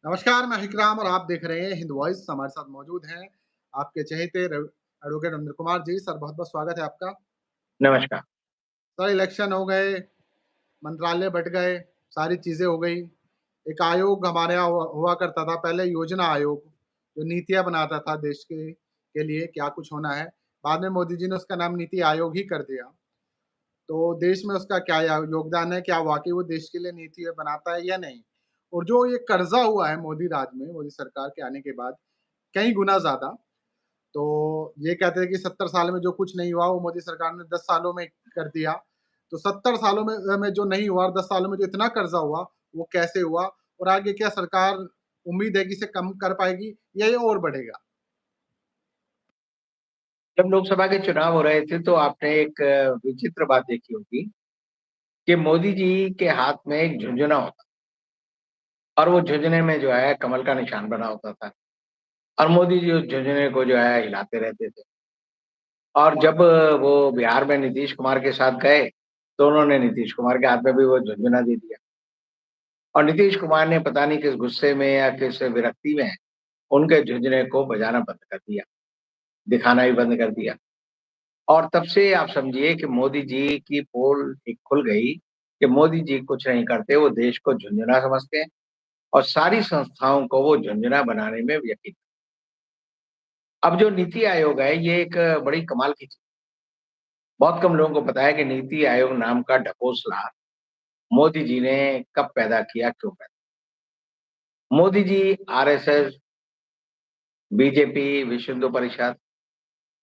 नमस्कार, मैं विक्राम और आप देख रहे हैं हिंद वॉइस। हमारे साथ मौजूद हैं आपके चहेते एडवोकेट अनिल कुमार जी। सर, बहुत-बहुत स्वागत है आपका। नमस्कार। सर, इलेक्शन हो गए, मंत्रालय बँट गए, सारी चीज़ें हो गई। एक आयोग हमारे यहाँ हुआ हुआ करता था पहले, योजना आयोग, जो नीतियाँ बनाता था देश के लिए क्या कुछ होना है। बाद में मोदी जी ने उसका नाम नीति आयोग ही कर दिया। तो देश में उसका क्या योगदान है? क्या वाक़ई वो देश के लिए नीति बनाता है या नहीं? और जो ये कर्ज़ा हुआ है मोदी राज में, मोदी सरकार के आने के बाद, कई गुना ज़्यादा। तो ये कहते हैं कि 70 साल में जो कुछ नहीं हुआ, वो मोदी सरकार ने 10 सालों में कर दिया। तो 70 सालों में जो नहीं हुआ और 10 सालों में जो इतना कर्ज़ा हुआ, वो कैसे हुआ? और आगे क्या सरकार उम्मीद है कि इसे कम कर पाएगी या ये और बढ़ेगा? जब लोकसभा के चुनाव हो रहे थे तो आपने एक विचित्र बात देखी होगी कि मोदी जी के हाथ में एक झुनझुना होता और वो झुनझुने में जो है कमल का निशान बना होता था और मोदी जी उस झुनझुने को जो है हिलाते रहते थे। और जब वो बिहार में नीतीश कुमार के साथ गए, तो उन्होंने नीतीश कुमार के हाथ में भी वो झुनझुना दे दिया और नीतीश कुमार ने पता नहीं किस गुस्से में या किस विरक्ति में उनके झुनझुने को बजाना बंद कर दिया, दिखाना ही बंद कर दिया। और तब से आप समझिए कि मोदी जी की पोल एक खुल गई कि मोदी जी कुछ नहीं करते, वो देश को झुनझुना समझते हैं और सारी संस्थाओं को वो झुनझुना बनाने में यकीन। अब जो नीति आयोग है, ये एक बड़ी कमाल की चीज़। बहुत कम लोगों को पता है कि नीति आयोग नाम का ढकोसला मोदी जी ने कब पैदा किया, क्यों पैदा। मोदी जी आरएसएस, बीजेपी, विश्व हिंदू परिषद,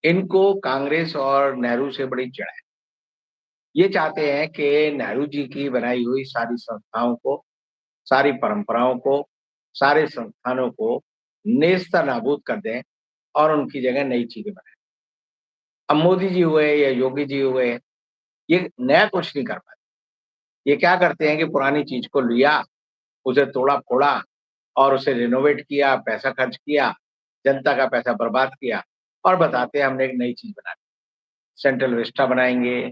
इनको कांग्रेस और नेहरू से बड़ी चिढ़ है। ये चाहते हैं कि नेहरू जी की बनाई हुई सारी संस्थाओं को, सारी परंपराओं को, सारे संस्थानों को नेस्तनाबूद कर दें और उनकी जगह नई चीज़ें बनाएँ। अब मोदी जी हुए या योगी जी हुए, ये नया कुछ नहीं कर पाते। ये क्या करते हैं कि पुरानी चीज़ को लिया, उसे तोड़ा-फोड़ा और उसे रिनोवेट किया, पैसा खर्च किया, जनता का पैसा बर्बाद किया और बताते हैं हमने एक नई चीज़ बना दी। सेंट्रल विस्टा बनाएँगे,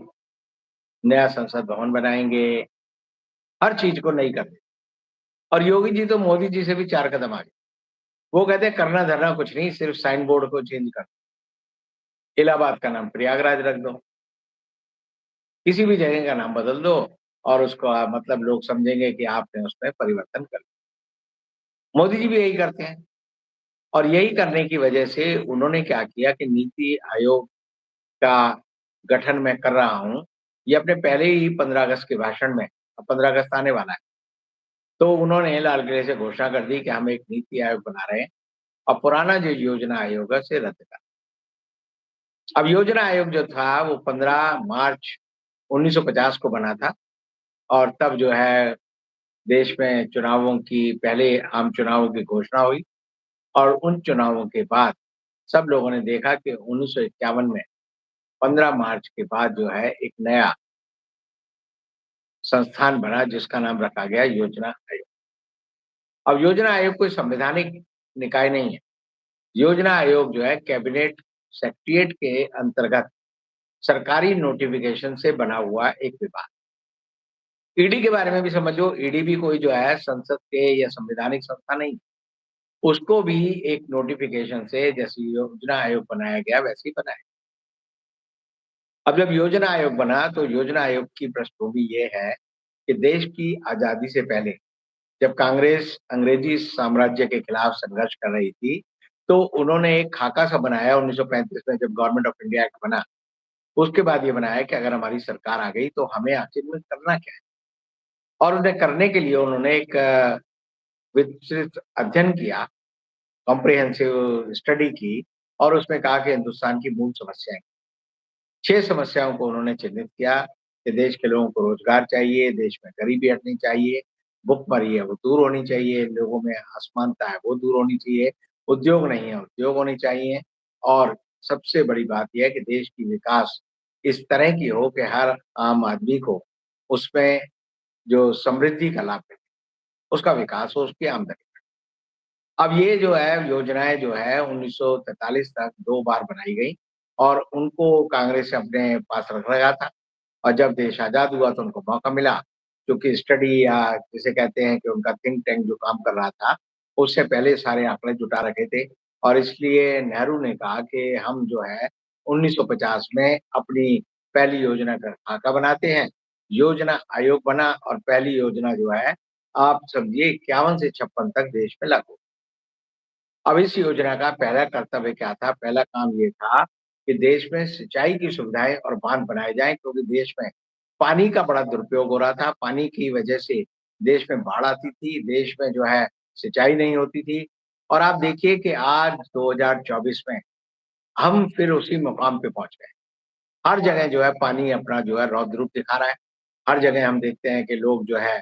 नया संसद भवन बनाएँगे, हर चीज़ को नई कर दें। और योगी जी तो मोदी जी से भी 4 कदम आगे। वो कहते हैं करना-धरना कुछ नहीं, सिर्फ साइन बोर्ड को चेंज कर इलाहाबाद का नाम प्रयागराज रख दो, किसी भी जगह का नाम बदल दो और उसको मतलब लोग समझेंगे कि आपने उसमें परिवर्तन कर दिया। मोदी जी भी यही करते हैं और यही करने की वजह से उन्होंने क्या किया कि नीति आयोग का गठन मैं कर रहा हूँ, ये अपने पहले ही 15 अगस्त के भाषण में, अब 15 अगस्त आने वाला है, तो उन्होंने लाल किले से घोषणा कर दी कि हम एक नीति आयोग बना रहे हैं और पुराना जो योजना आयोग है उसे रद्द कर। अब योजना आयोग जो था वो 15 मार्च 1950 को बना था और तब जो है देश में चुनावों की पहले आम चुनावों की घोषणा हुई और उन चुनावों के बाद सब लोगों ने देखा कि 1951 में 15 मार्च के बाद जो है एक नया संस्थान बना जिसका नाम रखा गया योजना आयोग। अब योजना आयोग कोई संवैधानिक निकाय नहीं है। योजना आयोग जो है कैबिनेट सेक्रेटेरिएट के अंतर्गत सरकारी नोटिफिकेशन से बना हुआ एक विभाग। ईडी के बारे में भी समझ लो, ईडी भी कोई जो है संसद के या संवैधानिक संस्था नहीं। उसको भी एक नोटिफिकेशन से जैसे योजना आयोग बनाया गया वैसे ही बनाया। अब जब योजना आयोग बना तो योजना आयोग की पृष्ठभूमि ये है कि देश की आज़ादी से पहले जब कांग्रेस अंग्रेजी साम्राज्य के खिलाफ संघर्ष कर रही थी, तो उन्होंने एक खाका सा बनाया 1935 में जब गवर्नमेंट ऑफ इंडिया एक्ट बना। उसके बाद ये बनाया कि अगर हमारी सरकार आ गई तो हमें आखिर में करना क्या है? और उन्हें करने के लिए उन्होंने एक विस्तृत अध्ययन किया, कॉम्प्रिहेंसिव स्टडी की और उसमें कहा कि हिंदुस्तान की मूल समस्याएँ 6 समस्याओं को उन्होंने चिह्नित किया कि देश के लोगों को रोज़गार चाहिए, देश में गरीबी हटनी चाहिए, भुखमरी है वो दूर होनी चाहिए, लोगों में असमानता है वो दूर होनी चाहिए, उद्योग नहीं है, उद्योग होने चाहिए और सबसे बड़ी बात ये है कि देश की विकास इस तरह की हो कि हर आम आदमी को उसमें जो समृद्धि का लाभ मिले, उसका विकास हो, उसकी आमदनी। अब ये जो है योजनाएँ जो है 1943 तक 2 बार बनाई गई और उनको कांग्रेस ने अपने पास रख रखा था और जब देश आज़ाद हुआ तो उनको मौका मिला, क्योंकि स्टडी या जिसे कहते हैं कि उनका थिंक टैंक जो काम कर रहा था, उससे पहले सारे आंकड़े जुटा रखे थे और इसलिए नेहरू ने कहा कि हम जो है 1950 में अपनी पहली योजना का खाका बनाते हैं। योजना आयोग बना और पहली योजना जो है आप समझिए 51 से 56 तक देश में लागू। अब इस योजना का पहला कर्तव्य क्या था? पहला काम ये था कि देश में सिंचाई की सुविधाएँ और बाँध बनाए जाएँ क्योंकि देश में पानी का बड़ा दुरुपयोग हो रहा था। पानी की वजह से देश में बाढ़ आती थी, देश में जो है सिंचाई नहीं होती थी और आप देखिए कि आज 2024 में हम फिर उसी मुकाम पे पहुँच गए। हर जगह जो है पानी अपना जो है रौद्र रूप दिखा रहा है। हर जगह हम देखते हैं कि लोग जो है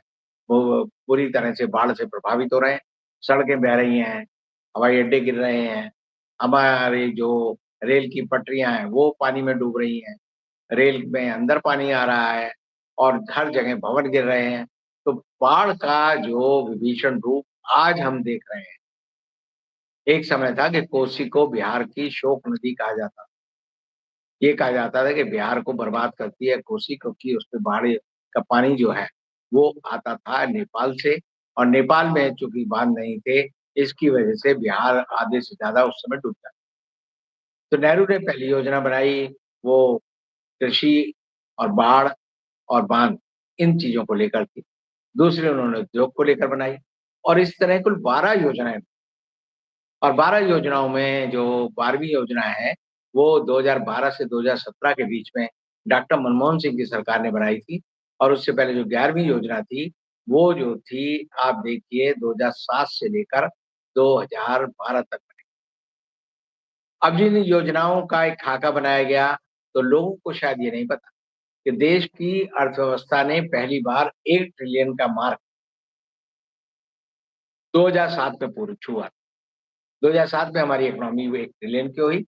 वो पूरी तरह से बाढ़ से प्रभावित हो रहे हैं। सड़कें बह रही हैं, हवाई अड्डे गिर रहे हैं, हमारी जो रेल की पटरियाँ हैं वो पानी में डूब रही हैं, रेल में अंदर पानी आ रहा है और हर जगह भवन गिर रहे हैं। तो बाढ़ का जो विभीषण रूप आज हम देख रहे हैं। एक समय था कि कोसी को बिहार की शोक नदी कहा जाता था। ये कहा जाता था कि बिहार को बर्बाद करती है कोसी क्योंकि उसमें बाढ़ का पानी जो है, वो आता था नेपाल से और नेपाल में चूँकि बाँध नहीं थे, इसकी वजह से बिहार आधे से ज़्यादा उस समय डूब गया। तो नेहरू ने पहली योजना बनाई, वो कृषि और बाढ़ और बाँध इन चीज़ों को लेकर थी। दूसरी उन्होंने उद्योग को लेकर बनाई और इस तरह कुल 12 योजनाएँ और 12 योजनाओं में जो 12वीं योजना है, वो 2012 से 2017 के बीच में डॉक्टर मनमोहन सिंह की सरकार ने बनाई थी और उससे पहले जो 11वीं योजना थी, वो जो थी आप देखिए 2007 से लेकर 2012 तक बनी। अब जिन योजनाओं का एक खाका बनाया गया, तो लोगों को शायद ये नहीं पता कि देश की अर्थव्यवस्था ने पहली बार 1 ट्रिलियन का मार्क 2007 में पूर छुआ। 2007 में हमारी इकोनॉमी 1 ट्रिलियन की हुई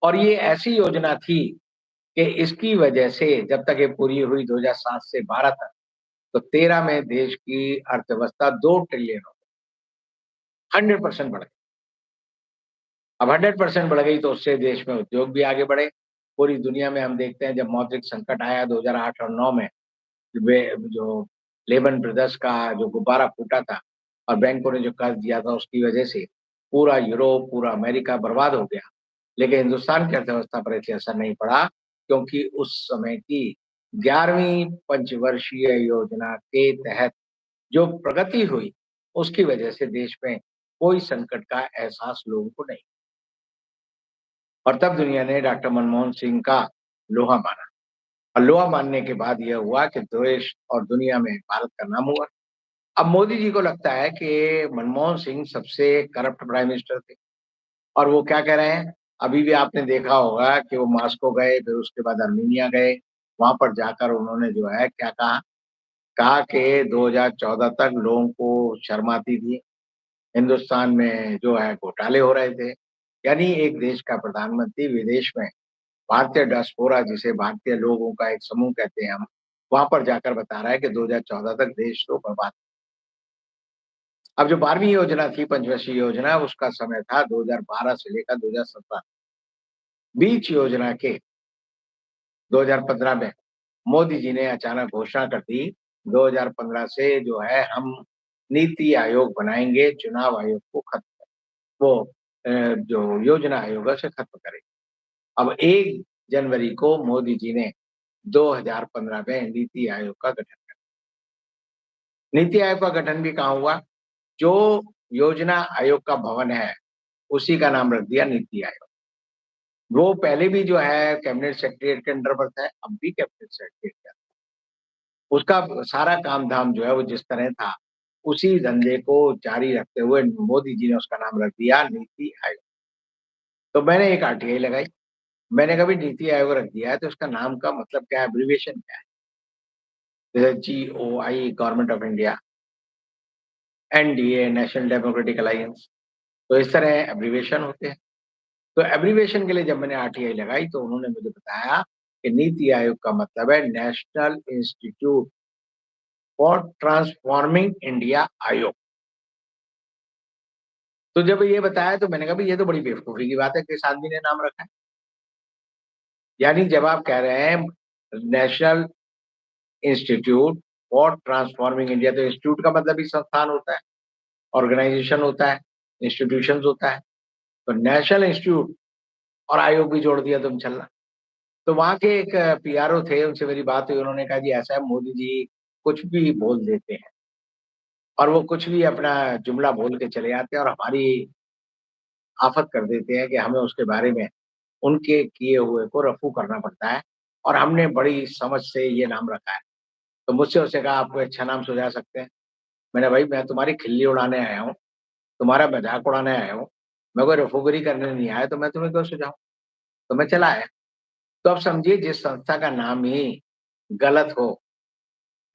और ये ऐसी योजना थी कि इसकी वजह से जब तक ये पूरी हुई 2007 से 12 तक, तो 13 में देश की अर्थव्यवस्था 2 ट्रिलियन हो गई, 100% बढ़ गई। अब 100% बढ़ गई तो उससे देश में उद्योग भी आगे बढ़े। पूरी दुनिया में हम देखते हैं जब मौद्रिक संकट आया 2008 और 9 में, वे जो लेमन ब्रदर्स का जो गुब्बारा फूटा था और बैंकों ने जो कर्ज दिया था उसकी वजह से पूरा यूरोप, पूरा अमेरिका बर्बाद हो गया। लेकिन हिंदुस्तान की अर्थव्यवस्था पर इससे असर नहीं पड़ा क्योंकि उस समय की 11वीं पंचवर्षीय योजना के तहत जो प्रगति हुई, उसकी वजह से देश में कोई संकट का एहसास लोगों को नहीं और तब दुनिया ने डॉक्टर मनमोहन सिंह का लोहा माना और लोहा मानने के बाद यह हुआ कि देश और दुनिया में भारत का नाम हुआ। अब मोदी जी को लगता है कि मनमोहन सिंह सबसे करप्ट प्राइम मिनिस्टर थे और वो क्या कह रहे हैं, अभी भी आपने देखा होगा कि वो मॉस्को गए, फिर उसके बाद अर्मीनिया गए, वहाँ पर जाकर उन्होंने जो है क्या कहा, कहा कि 2014 तक लोगों को शर्म आती थी, हिंदुस्तान में जो है घोटाले हो रहे थे। यानी एक देश का प्रधानमंत्री विदेश में भारतीय डायस्पोरा जिसे भारतीय लोगों का एक समूह कहते हैं हम, वहाँ पर जाकर बता रहा है कि 2014 तक देश तो बर्बाद। अब जो 12वीं योजना थी पंचवर्षीय योजना उसका समय था 2012 से लेकर 2017। बीच योजना के 2015 में मोदी जी ने अचानक घोषणा कर दी, 2015 से जो है हम नीति आयोग बनाएँगे, चुनाव आयोग को खत्म वो जो योजना आयोग है उसे खत्म करेंगे। अब 1 जनवरी को मोदी जी ने 2015 में नीति आयोग का गठन किया। नीति आयोग का गठन भी कहाँ हुआ? जो योजना आयोग का भवन है, उसी का नाम रख दिया नीति आयोग। वो पहले भी जो है कैबिनेट सेक्रेटेरिएट के अंडर पड़ता है, अब भी कैबिनेट सेक्रेटेरिएट के अंडर। उसका सारा काम-धाम जो है वो जिस तरह था, उसी धंधे को जारी रखते हुए मोदी जी ने उसका नाम रख दिया नीति आयोग। तो मैंने एक आरटीआई लगाई, मैंने कहा भई नीति आयोग रख दिया है तो उसका नाम का मतलब क्या है, एब्रिविएशन क्या है? जैसे GOI government of India, NDA national democratic alliance, तो इस तरह एब्रिविएशन होते हैं। तो एब्रिविएशन के लिए जब मैंने आरटीआई लगाई तो उन्होंने मुझे बताया कि नीति आयोग का मतलब है national institute for transforming India आयोग। तो जब ये बताया तो मैंने कहा भई ये तो बड़ी बेवकूफ़ी की बात है, किस आदमी ने नाम रखा है? यानी जब आप कह रहे हैं national institute for transforming India तो इंस्टीट्यूट का मतलब ही संस्थान होता है। ऑर्गेनाइजेशन होता है, इंस्टीट्यूशंस होता है। तो नेशनल इंस्टीट्यूट और आयोग भी जोड़ दिया तुम छलना। तो वहाँ के एक पीआरओ थे, उनसे मेरी बात हुई, उन्होंने कहा जी ऐसा है, मोदी जी कुछ भी बोल देते हैं और वो कुछ भी अपना जुमला बोल के चले आते हैं और हमारी आफ़त कर देते हैं कि हमें उसके बारे में उनके किए हुए को रफ़ू करना पड़ता है और हमने बड़ी समझ से ये नाम रखा है। तो मुझसे उसने कहा, आप कोई अच्छा नाम सुझा सकते हैं? मैंने, भाई मैं तुम्हारी खिल्ली उड़ाने आया हूँ, तुम्हारा मज़ाक उड़ाने आया हूँ, मैं कोई रफ़ूगिरी करने नहीं आया, तो मैं तुम्हें क्यों सुझाऊँ? तो मैं चला आया। तो अब समझिए, जिस संस्था का नाम ही गलत हो,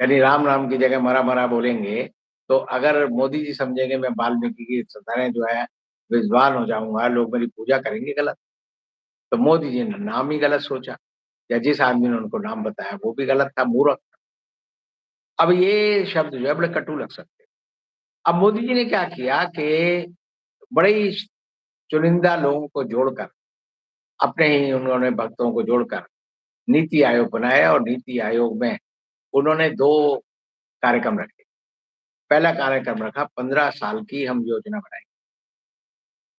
यानी राम नाम की जगह मरा-मरा बोलेंगे, तो अगर मोदी जी समझेंगे मैं वाल्मीकि की तरह जो है विद्वान हो जाऊँगा, लोग मेरी पूजा करेंगे गलत। तो मोदी जी ने नाम ही गलत सोचा, या जिस आदमी ने उनको नाम बताया वो भी गलत था, मूर्ख। अब ये शब्द जो है बड़े कटु लग सकते हैं। अब मोदी जी ने क्या किया कि बड़े ही चुनिंदा लोगों को जोड़कर, अपने ही उन्होंने भक्तों को जोड़कर नीति आयोग बनाया और नीति आयोग में उन्होंने 2 कार्यक्रम रखे। पहला कार्यक्रम रखा, 15 साल की हम योजना बनाएँगे,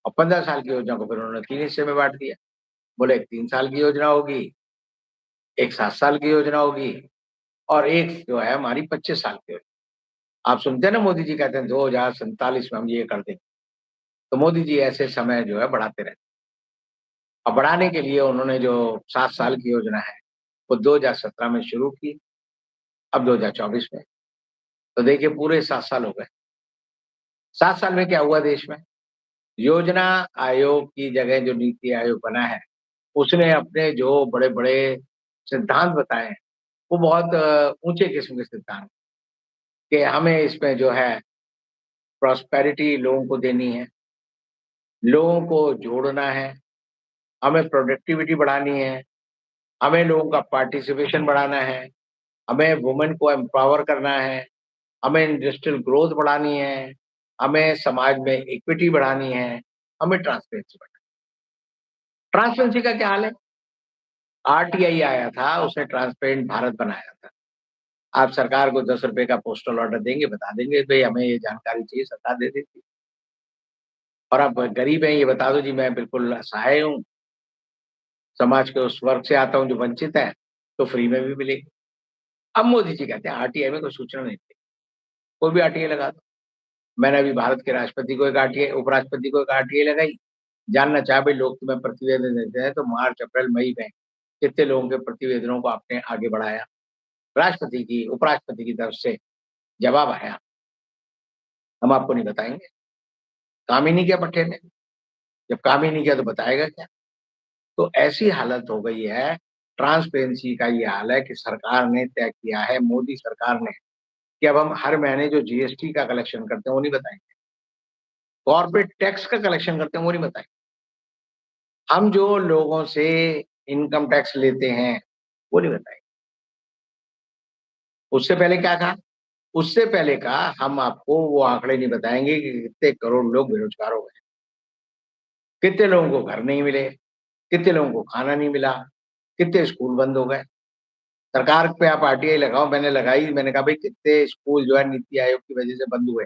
और 15 साल की योजना को फिर उन्होंने 3 हिस्से में बाँट दिया। बोले एक 3 साल की योजना होगी, एक 7 साल की योजना होगी और एक जो है हमारी 25 साल की योजना। आप सुनते हैं ना, मोदी जी कहते हैं 2047 में हम ये कर देंगे। तो मोदी जी ऐसे समय जो है बढ़ाते रहते हैं। और बढ़ाने के लिए उन्होंने जो 7 साल की योजना है, वो 2017 में शुरू की, अब 2024 में। तो देखिए पूरे 7 साल हो गए। 7 साल में क्या हुआ देश में? योजना आयोग की जगह जो नीति आयोग बना है, उसने अपने जो बड़े-बड़े सिद्धांत बताए हैं, वो बहुत ऊँचे किस्म के सिद्धांत, कि हमें इसमें जो है प्रॉस्पेरिटी लोगों को देनी है, लोगों को जोड़ना है, हमें प्रोडक्टिविटी बढ़ानी है, हमें लोगों का पार्टिसिपेशन बढ़ाना है, हमें वुमेन को एम्पावर करना है, हमें इंडस्ट्रियल ग्रोथ बढ़ानी है, हमें समाज में इक्विटी बढ़ानी है, हमें ट्रांसपेरेंसी बढ़ानी है। ट्रांसपेरेंसी का क्या हाल है? आरटीआई आया था, उसने ट्रांसपेरेंट भारत बनाया था। आप सरकार को ₹10 का पोस्टल ऑर्डर देंगे, बता देंगे भई हमें ये जानकारी चाहिए, सरकार दे देती है। और आप गरीब हैं, ये बता दो जी मैं बिल्कुल असहाय हूँ, समाज के उस वर्ग से आता हूँ जो वंचित है, तो फ्री में भी मिलेगी। अब मोदी जी कहते हैं आरटीआई में कोई सूचना नहीं थी, कोई भी आरटीआई लगा दो। मैंने अभी भारत के राष्ट्रपति को एक आरटीआई, उपराष्ट्रपति को एक आरटीआई लगाई, जानना चाहा भई लोग तुम्हें प्रतिवेदन देते हैं, तो मार्च, अप्रैल, मई में कितने लोगों के प्रतिवेदनों को आपने आगे बढ़ाया? राष्ट्रपति की, उपराष्ट्रपति की तरफ से जवाब आया, हम आपको नहीं बताएँगे। काम ही नहीं किया भट्ठे ने, जब काम ही नहीं किया तो बताएगा क्या? तो ऐसी हालत हो गई है, ट्रांसपेरेंसी का ये हाल है कि सरकार ने तय किया है, मोदी सरकार ने, कि अब हम हर महीने जो जीएसटी का कलेक्शन करते हैं, वो नहीं बताएँगे। कॉर्पोरेट टैक्स का कलेक्शन करते हैं, वो नहीं बताएँगे। हम जो लोगों से इनकम टैक्स लेते हैं, वो नहीं बताएँगे। उससे पहले क्या कहा? उससे पहले कहा, हम आपको वो आंकड़े नहीं बताएँगे कि कितने करोड़ लोग बेरोज़गार हो गए, कितने लोगों को घर नहीं मिले, कितने लोगों को खाना नहीं मिला, कितने स्कूल बंद हो गए। सरकार पे आप आरटीआई लगाओ, मैंने लगाई, मैंने कहा भई कितने स्कूल जो है नीति आयोग की वजह से बंद हुए।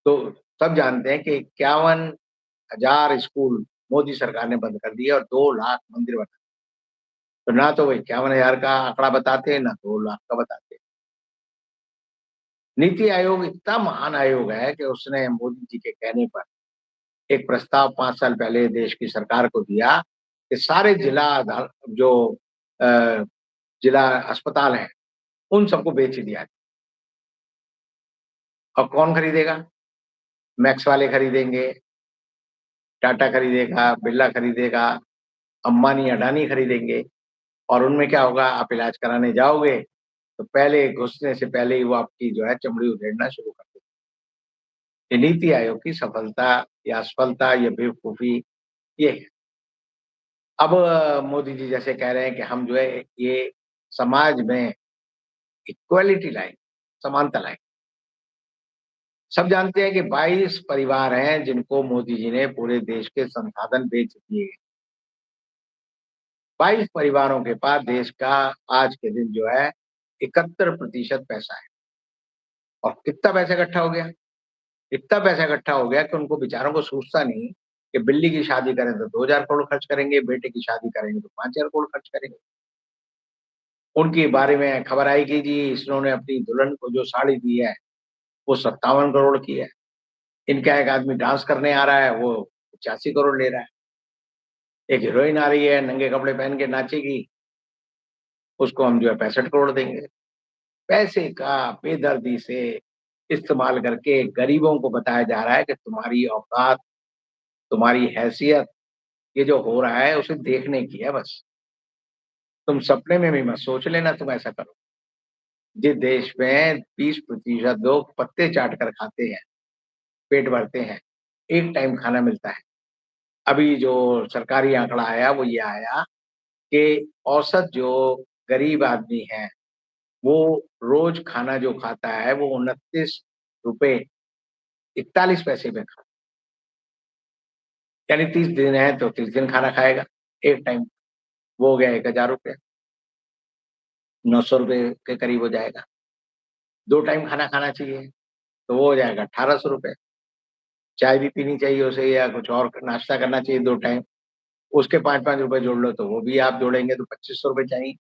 तो सब जानते हैं कि 51,000 स्कूल मोदी सरकार ने बंद कर दिए और 2 लाख मंदिर बना। तो ना तो वो 51,000 का आंकड़ा बताते हैं, ना 2 लाख का बताते हैं। नीति आयोग इतना महान आयोग है कि उसने मोदी जी के कहने पर एक प्रस्ताव 5 साल पहले देश की सरकार को दिया कि सारे जो अ, जिला अस्पताल हैं, उन सबको बेच दिया जाए। और कौन खरीदेगा? मैक्स वाले खरीदेंगे, टाटा खरीदेगा, बिरला खरीदेगा, अंबानी, अडानी खरीदेंगे और उनमें क्या होगा, आप इलाज कराने जाओगे, तो पहले घुसने से पहले ही वो आपकी जो है चमड़ी उधेड़ना शुरू कर देंगे। ये नीति आयोग की सफलता या असफलता या बेवकूफ़ी ये है। अब मोदी जी जैसे कह रहे हैं कि हम जो है ये समाज में इक्वालिटी लाएँ, समानता लाएँ। सब जानते हैं कि 22 परिवार हैं जिनको मोदी जी ने पूरे देश के संसाधन बेच दिए। 22 परिवारों के पास देश का आज के दिन जो है 71% पैसा है। और कितना पैसा इकट्ठा हो गया? इतना पैसा इकट्ठा हो गया कि उनको बेचारों को सूझता नहीं कि बिल्ली की शादी करें तो 2,000 करोड़ खर्च करेंगे, बेटे की शादी करेंगे तो 5,000 करोड़ खर्च करेंगे। उनके बारे में खबर आई कि जी इन्होंने अपनी दुल्हन को जो साड़ी दी है, वो 57 करोड़ की है। इनका एक आदमी डांस करने आ रहा है, वो 85 करोड़ ले रहा है। एक हीरोइन आ रही है, नंगे कपड़े पहन के नाचेगी, उसको हम जो है 65 करोड़ देंगे। पैसे का बेदर्दी से इस्तेमाल करके गरीबों को बताया जा रहा है कि तुम्हारी औकात, तुम्हारी हैसियत, ये जो हो रहा है उसे देखने की है बस। तुम सपने में भी मत सोच लेना तुम ऐसा करो। जिस देश में 20% लोग पत्ते चाट कर खाते हैं, पेट भरते हैं, एक टाइम खाना मिलता है। अभी जो सरकारी आंकड़ा आया वो ये आया कि औसत जो गरीब आदमी है, वो रोज खाना जो खाता है वो 29 रुपए 41 पैसे में खाता, यानी 30 दिन है तो 30 दिन खाना खाएगा एक टाइम। वो हो गया 1,000 रुपये, 900 रुपये के करीब हो जाएगा। 2 टाइम खाना खाना चाहिए तो वो हो जाएगा 1,800 रुपये। चाय भी पीनी चाहिए उसे या कुछ और नाश्ता करना चाहिए 2 टाइम, उसके 5-5 रुपए जोड़ लो तो वो भी आप जोड़ेंगे तो 2,500 रुपए चाहिए।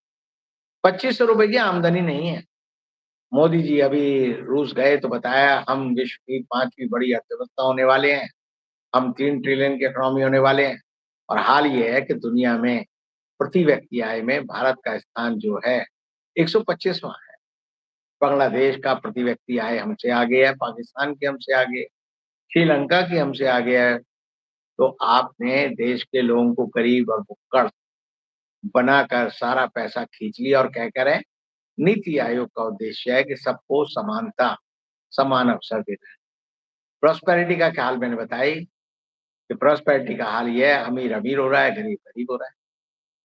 2,500 रुपए की आमदनी नहीं है। मोदी जी अभी रूस गए तो बताया हम विश्व की 5वीं बड़ी अर्थव्यवस्था होने वाले हैं, हम 3 ट्रिलियन की इकोनॉमी होने वाले हैं। और हाल ये है कि दुनिया में प्रति व्यक्ति आय में भारत का स्थान जो है 125वां है। बांग्लादेश का प्रति व्यक्ति आय हमसे आगे है, पाकिस्तान की हमसे आगे है, श्रीलंका की हमसे आगे है। तो आपने देश के लोगों को गरीब और भुक्कड़ बनाकर सारा पैसा खींच लिया और क्या कह रहे हैं, नीति आयोग का उद्देश्य है कि सबको समानता, समान अवसर देना है। प्रॉस्पेरिटी का क्या हाल मैंने बताई कि प्रॉस्पेरिटी का हाल ये है, अमीर अमीर हो रहा है, गरीब गरीब हो रहा है।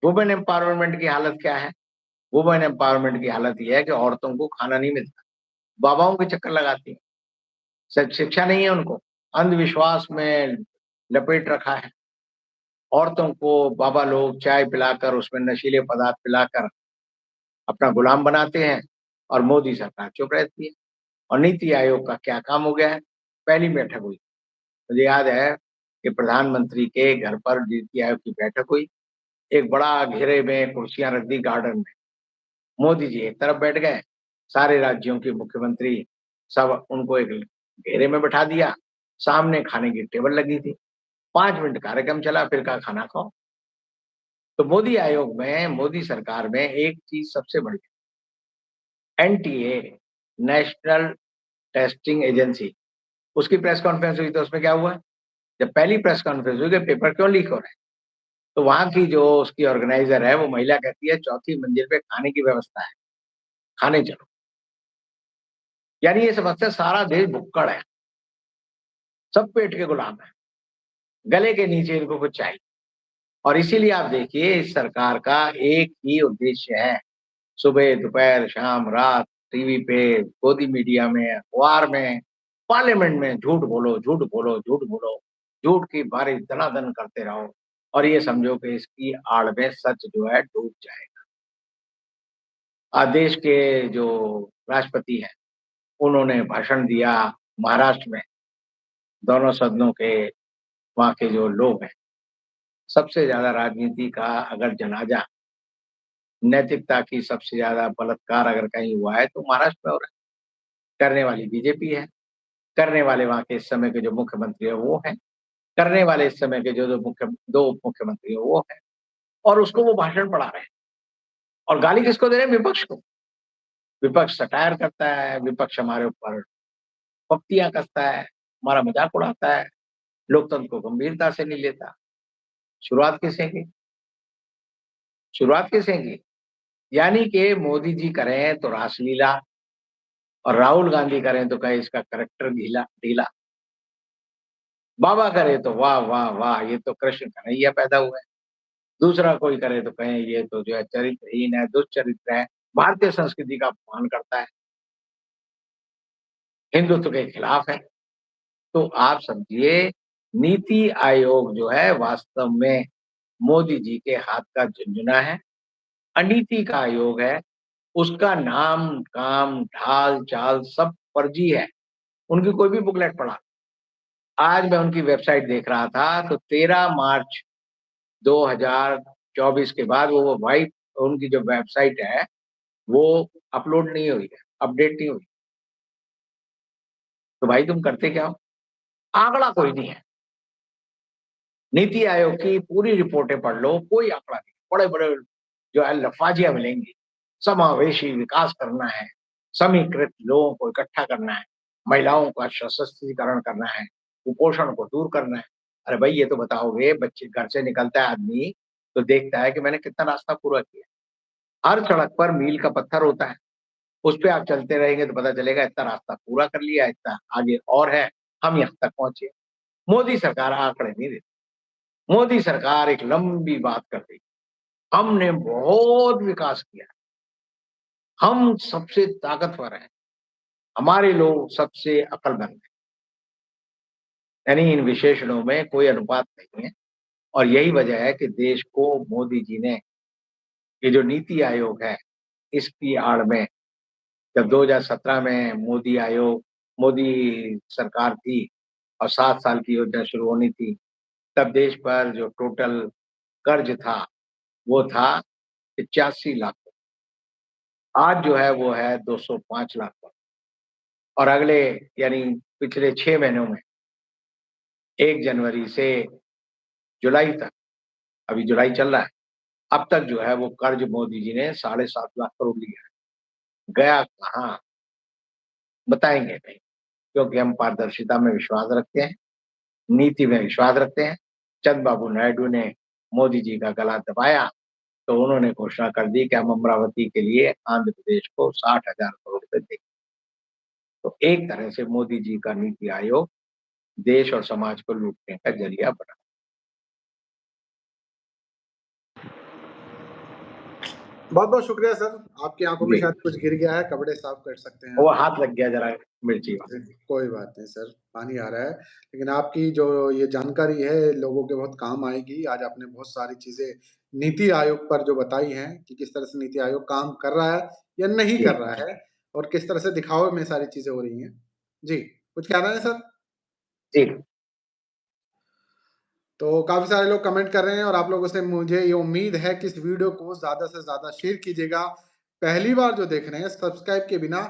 वुमेन एम्पावरमेंट की हालत क्या है? वुमेन एम्पावरमेंट की हालत ये है कि औरतों को खाना नहीं मिलता, बाबाओं के चक्कर लगाती हैं, शिक्षा नहीं है उनको, अंधविश्वास में लपेट रखा है। औरतों को बाबा लोग चाय पिलाकर उसमें नशीले पदार्थ पिलाकर अपना गुलाम बनाते हैं और मोदी सरकार चुप रहती है। और नीति आयोग का क्या काम हो गया है? पहली बैठक हुई, मुझे याद है कि प्रधानमंत्री के घर पर नीति आयोग की बैठक हुई। एक बड़ा घेरे में कुर्सियां रख दी गार्डन में, मोदी जी एक तरफ बैठ गए, सारे राज्यों के मुख्यमंत्री सब उनको एक घेरे में बैठा दिया, सामने खाने की टेबल लगी थी। 5 मिनट कार्यक्रम चला, फिर कहा खाना खाओ। तो मोदी आयोग में, मोदी सरकार में एक चीज सबसे बड़ी, एनटीए, नेशनल टेस्टिंग एजेंसी, उसकी प्रेस कॉन्फ्रेंस हुई तो उसमें क्या हुआ? जब पहली प्रेस कॉन्फ्रेंस हुई कि पेपर क्यों लीक हो रहा है, तो वहां की जो उसकी ऑर्गेनाइजर है वो महिला कहती है 4थी मंजिल पे खाने की व्यवस्था है, खाने चलो। यानी ये समझते सारा देश भुक्कड़ है, सब पेट के गुलाम है, गले के नीचे इनको कुछ चाहिए। और इसीलिए आप देखिए इस सरकार का एक ही उद्देश्य है, सुबह दोपहर शाम रात टीवी पे, गोदी मीडिया में, अखबार में, पार्लियामेंट में झूठ बोलो, झूठ बोलो, झूठ बोलो, झूठ की बारिश दनादन करते रहो और ये समझो कि इसकी आड़ में सच जो है डूब जाएगा। देश के जो राष्ट्रपति हैं, उन्होंने भाषण दिया महाराष्ट्र में, दोनों सदनों के वहाँ के जो लोग हैं, सबसे ज़्यादा राजनीति का अगर जनाजा, नैतिकता की सबसे ज़्यादा बलात्कार अगर कहीं हुआ है तो महाराष्ट्र में हो रहा है। करने वाली बीजेपी है, करने वाले वहाँ के इस समय के जो मुख्यमंत्री है वो हैं, करने वाले इस समय के जो 2 उप मुख्यमंत्री है वो हैं और उसको वो भाषण पढ़ा रहे हैं। और गाली किसको दे रहे हैं? विपक्ष को। विपक्ष सटायर करता है, विपक्ष हमारे ऊपर पप्तियाँ कसता है, हमारा मज़ाक उड़ाता है, लोकतंत्र को गंभीरता से नहीं लेता। शुरुआत किसने की? शुरुआत किसने की? यानी कि मोदी जी करें तो रासलीला और राहुल गांधी करें तो कहें इसका करैक्टर ढीला ढीला, बाबा करे तो वाह वाह वाह ये तो कृष्ण कन्हैया पैदा हुए, दूसरा कोई करे तो कहें ये तो जो है चरित्रहीन है, दुष्चरित्र है, भारतीय संस्कृति का अपमान करता है, हिंदुत्व के खिलाफ है। तो आप समझिए नीति आयोग जो है वास्तव में मोदी जी के हाथ का झुनझुना है, अनीति का आयोग है, उसका नाम, काम, ढाल, चाल सब फर्जी है। उनकी कोई भी बुकलेट पढ़ा, आज मैं उनकी वेबसाइट देख रहा था, तो 13 मार्च 2024 के बाद वो वाइट उनकी जो वेबसाइट है, वो अपलोड नहीं हुई है, अपडेट नहीं हुई। तो भाई तुम करते क्या हो? आंकड़ा कोई नहीं है। नीति आयोग की पूरी रिपोर्टें पढ़ लो, कोई आंकड़ा नहीं। बड़े-बड़े जो है लफाजियाँ मिलेंगी। समावेशी विकास करना है, समीकृत लोगों को इकट्ठा करना है, महिलाओं का सशक्तिकरण करना है, कुपोषण को दूर करना है। अरे भाई ये तो बताओगे, बच्चे घर से निकलता है आदमी, तो देखता है कि मैंने कितना रास्ता पूरा किया। हर सड़क पर मील का पत्थर होता है, उस पे आप चलते रहेंगे तो पता चलेगा इतना रास्ता पूरा कर लिया, इतना आगे और है, हम यहाँ तक पहुँचे। मोदी सरकार आंकड़े नहीं देती। मोदी सरकार एक लंबी बात कर रही है। हमने बहुत विकास किया, हम सबसे ताकतवर हैं, हमारे लोग सबसे अक्लमंद हैं। यानी इन विशेषणों में कोई अनुपात नहीं है और यही वजह है कि देश को मोदी जी ने ये जो नीति आयोग है, इसकी आड़ में जब 2017 में मोदी सरकार थी और 7 साल की योजना शुरू होनी थी, तब देश पर जो टोटल कर्ज था, वो था 85 लाख। आज जो है वो है 205 लाख पर और अगले यानी पिछले 6 महीनों में 1 जनवरी से जुलाई तक, अभी जुलाई चल रहा है, अब तक जो है वो कर्ज मोदी जी ने 7.5 लाख करोड़ लिया है। गया कहाँ? बताएँगे नहीं, क्योंकि हम पारदर्शिता में विश्वास रखते हैं, नीति में विश्वास रखते हैं। चंद्रबाबू नायडू ने मोदी जी का गला दबाया, तो उन्होंने घोषणा कर दी कि हम अमरावती के लिए आंध्र प्रदेश को 60,000 करोड़ रुपए देंगे। तो एक तरह से मोदी जी का नीति आयोग देश और समाज को लूटने का ज़रिया बना। बहुत-बहुत शुक्रिया सर, आपकी आँखों में जी, शायद कुछ गिर गया है, कपड़े साफ कर सकते हैं वो आप। हाथ लग गया ज़रा मिर्ची वाला। जी, कोई बात नहीं सर, पानी आ रहा है। लेकिन आपकी जो ये जानकारी है, लोगों के बहुत काम आएगी। आज आपने बहुत सारी चीज़ें नीति आयोग पर जो बताई हैं कि किस तरह से नीति आयोग काम कर रहा है या नहीं जी, कर रहा है और किस तरह से दिखावे में सारी चीज़ें हो रही हैं। जी, कुछ कहना है सर? जी, तो काफ़ी सारे लोग कमेंट कर रहे हैं और आप लोगों से मुझे ये उम्मीद है कि इस वीडियो को ज़्यादा से ज़्यादा शेयर कीजिएगा। पहली बार जो देख रहे हैं सब्सक्राइब के बिना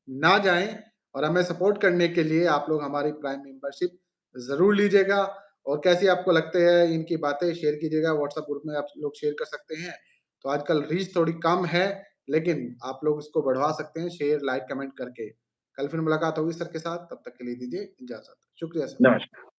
ना जाएँ और हमें सपोर्ट करने के लिए आप लोग हमारी प्राइम मेंबरशिप ज़रूर लीजिएगा और कैसी आपको लगते हैं इनकी बातें शेयर कीजिएगा। व्हाट्सएप ग्रुप में आप लोग शेयर कर सकते हैं। तो आजकल रीच थोड़ी कम है, लेकिन आप लोग इसको बढ़वा सकते हैं शेयर, लाइक, कमेंट करके। कल फिर मुलाकात होगी सर के साथ, तब तक के लिए दीजिए इजाज़त। शुक्रिया सर। नमस्कार।